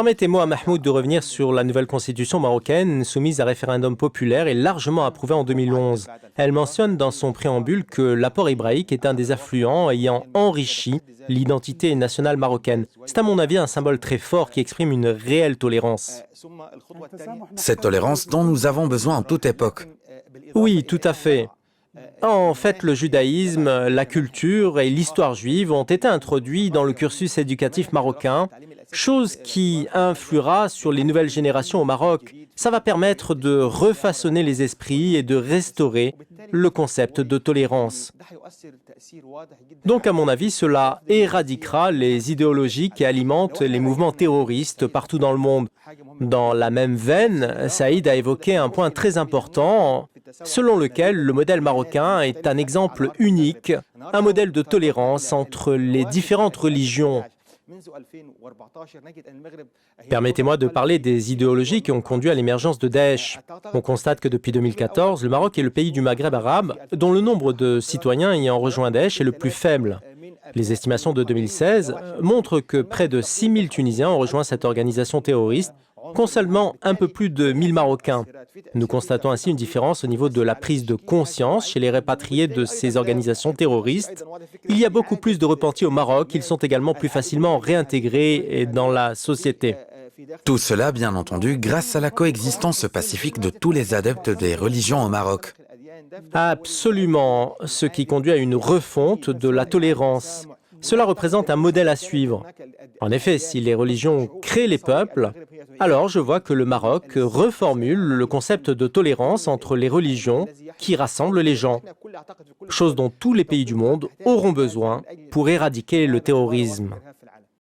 Permettez-moi, Mahmoud, de revenir sur la nouvelle constitution marocaine soumise à référendum populaire et largement approuvée en 2011. Elle mentionne dans son préambule que l'apport hébraïque est un des affluents ayant enrichi l'identité nationale marocaine. C'est à mon avis un symbole très fort qui exprime une réelle tolérance. Cette tolérance dont nous avons besoin en toute époque. Oui, tout à fait. En fait, le judaïsme, la culture et l'histoire juive ont été introduits dans le cursus éducatif marocain, chose qui influera sur les nouvelles générations au Maroc. Ça va permettre de refaçonner les esprits et de restaurer le concept de tolérance. Donc, à mon avis, cela éradiquera les idéologies qui alimentent les mouvements terroristes partout dans le monde. Dans la même veine, Saïd a évoqué un point très important, selon lequel le modèle marocain est un exemple unique, un modèle de tolérance entre les différentes religions. Permettez-moi de parler des idéologies qui ont conduit à l'émergence de Daesh. On constate que depuis 2014, le Maroc est le pays du Maghreb arabe dont le nombre de citoyens ayant rejoint Daesh est le plus faible. Les estimations de 2016 montrent que près de 6 000 Tunisiens ont rejoint cette organisation terroriste, contre seulement un peu plus de 1 000 Marocains. Nous constatons ainsi une différence au niveau de la prise de conscience chez les répatriés de ces organisations terroristes. Il y a beaucoup plus de repentis au Maroc, ils sont également plus facilement réintégrés dans la société. Tout cela, bien entendu, grâce à la coexistence pacifique de tous les adeptes des religions au Maroc. Absolument, ce qui conduit à une refonte de la tolérance. Cela représente un modèle à suivre. En effet, si les religions créent les peuples, alors je vois que le Maroc reformule le concept de tolérance entre les religions qui rassemblent les gens, chose dont tous les pays du monde auront besoin pour éradiquer le terrorisme.